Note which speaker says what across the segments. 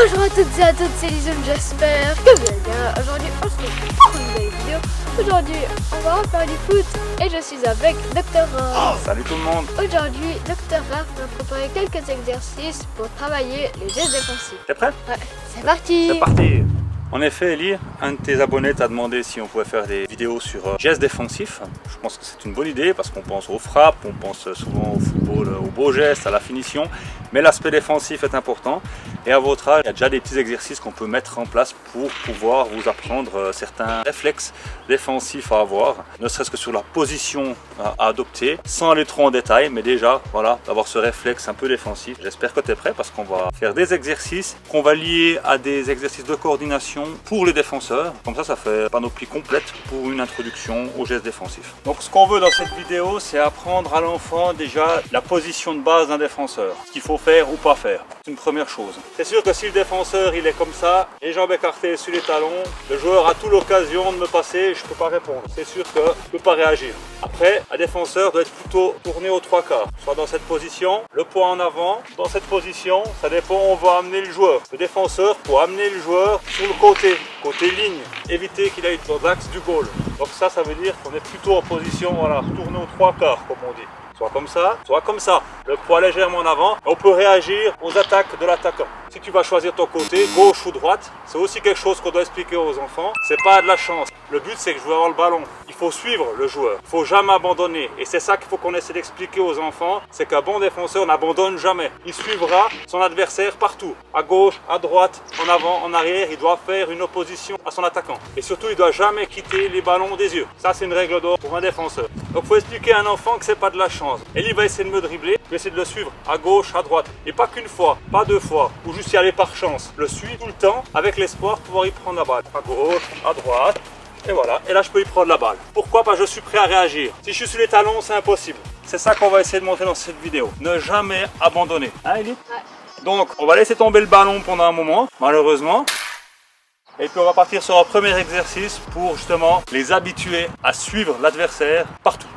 Speaker 1: Bonjour à toutes et à tous, c'est Lison, j'espère que vous allez bien. Aujourd'hui, on se retrouve pour une nouvelle vidéo. Aujourd'hui, on va faire du foot et je suis avec Dr. Rare.
Speaker 2: Salut tout le monde.
Speaker 1: Aujourd'hui, Dr. Rare va préparer quelques exercices pour travailler les gestes défensifs.
Speaker 2: T'es prêt?
Speaker 1: Ouais, c'est parti.
Speaker 2: C'est parti. En effet, Eli, un de tes abonnés t'a demandé si on pouvait faire des vidéos sur gestes défensifs. Je pense que c'est une bonne idée parce qu'on pense aux frappes, on pense souvent au football, aux beaux gestes, à la finition. Mais l'aspect défensif est important. Et à votre âge, il y a déjà des petits exercices qu'on peut mettre en place pour pouvoir vous apprendre certains réflexes défensifs à avoir. Ne serait-ce que sur la position à adopter, sans aller trop en détail. Mais déjà, voilà, d'avoir ce réflexe un peu défensif. J'espère que tu es prêt parce qu'on va faire des exercices qu'on va lier à des exercices de coordination pour les défenseurs. Comme ça fait panoplie complète pour une introduction aux gestes défensifs. Donc ce qu'on veut dans cette vidéo, c'est apprendre à l'enfant déjà la position de base d'un défenseur. Ce qu'il faut faire ou pas faire. C'est une première chose. C'est sûr que si le défenseur il est comme ça, les jambes écartées sur les talons, le joueur a toute l'occasion de me passer, je ne peux pas répondre. C'est sûr que je ne peux pas réagir. Après, un défenseur doit être plutôt tourné aux trois quarts. Soit dans cette position, le poing en avant. Dans cette position, ça dépend où on va amener le joueur. Le défenseur, pour amener le joueur sur le côté ligne, éviter qu'il aille dans l'axe du goal. Donc ça veut dire qu'on est plutôt en position, voilà, tourné aux trois quarts, comme on dit. Soit comme ça, soit comme ça. Le poids légèrement en avant. On peut réagir aux attaques de l'attaquant. Si tu vas choisir ton côté, gauche ou droite, c'est aussi quelque chose qu'on doit expliquer aux enfants. C'est pas de la chance. Le but, c'est que je veux avoir le ballon. Il faut suivre le joueur. Il faut jamais abandonner. Et c'est ça qu'il faut qu'on essaie d'expliquer aux enfants. C'est qu'un bon défenseur n'abandonne jamais. Il suivra son adversaire partout. À gauche, à droite, en avant, en arrière. Il doit faire une opposition à son attaquant. Et surtout, il doit jamais quitter les ballons des yeux. Ça, c'est une règle d'or pour un défenseur. Donc, il faut expliquer à un enfant que c'est pas de la chance. Et il va essayer de me dribbler. Je vais essayer de le suivre à gauche, à droite. Et pas qu'une fois, pas deux fois. Ou juste y aller par chance. Le suivre tout le temps avec l'espoir de pouvoir y prendre la balle. À gauche, à droite. Et voilà, et là je peux y prendre la balle. Pourquoi? Parce que je suis prêt à réagir. Si je suis sur les talons, c'est impossible. C'est ça qu'on va essayer de montrer dans cette vidéo. Ne jamais abandonner. Hein, Eli? Ouais. Donc, on va laisser tomber le ballon pendant un moment, malheureusement. Et puis on va partir sur un premier exercice pour justement les habituer à suivre l'adversaire partout.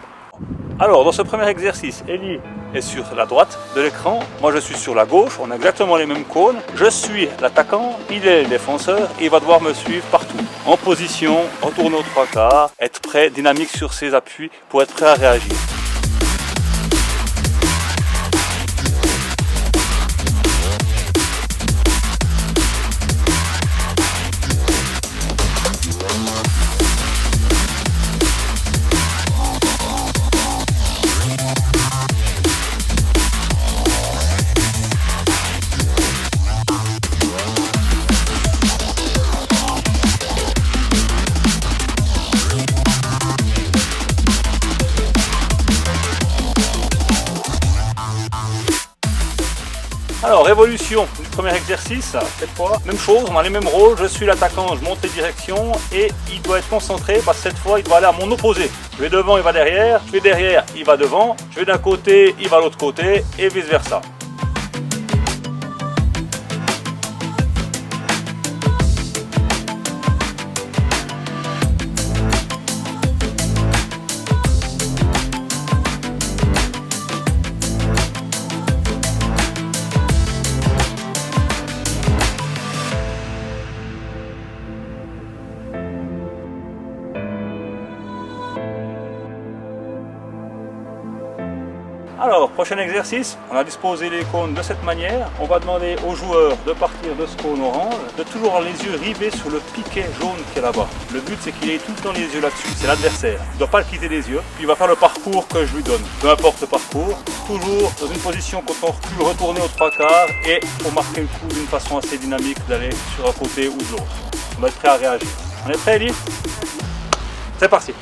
Speaker 2: Alors, dans ce premier exercice, Eli est sur la droite de l'écran, moi je suis sur la gauche, on a exactement les mêmes cônes. Je suis l'attaquant, il est le défenseur et il va devoir me suivre partout. En position, retourner aux trois quarts, être prêt, dynamique sur ses appuis pour être prêt à réagir. Alors, évolution du premier exercice, cette fois, même chose, on a les mêmes rôles, je suis l'attaquant, je monte les directions et il doit être concentré parce que cette fois il doit aller à mon opposé. Je vais devant, il va derrière, je vais derrière, il va devant, je vais d'un côté, il va de l'autre côté et vice versa. Alors, prochain exercice, on a disposé les cônes de cette manière. On va demander au joueur de partir de ce cône orange, de toujours avoir les yeux rivés sur le piquet jaune qui est là-bas. Le but, c'est qu'il ait tout le temps les yeux là-dessus. C'est l'adversaire. Il ne doit pas le quitter des yeux. Puis il va faire le parcours que je lui donne. Peu importe le parcours, toujours dans une position quand on recule, retourner aux trois quarts et pour marquer le coup d'une façon assez dynamique d'aller sur un côté ou de l'autre. On va être prêt à réagir. On est prêt, Eli? C'est parti.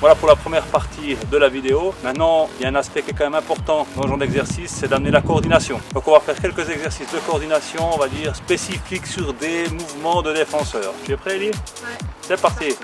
Speaker 2: Voilà pour la première partie de la vidéo. Maintenant, il y a un aspect qui est quand même important dans ce genre d'exercice, c'est d'amener la coordination. Donc on va faire quelques exercices de coordination, on va dire spécifiques sur des mouvements de défenseurs. Tu es prêt, Ellie?
Speaker 1: Ouais.
Speaker 2: C'est parti.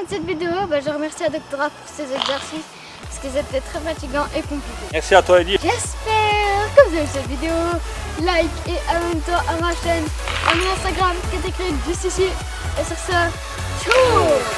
Speaker 1: Cette vidéo, je remercie à Doctora pour ces exercices parce qu'ils étaient très fatigants et compliqués.
Speaker 2: Merci à toi, Ellie.
Speaker 1: J'espère que vous avez cette vidéo. Like et abonne-toi à ma chaîne, à mon Instagram qui est écrit juste ici. Et sur ce, ciao.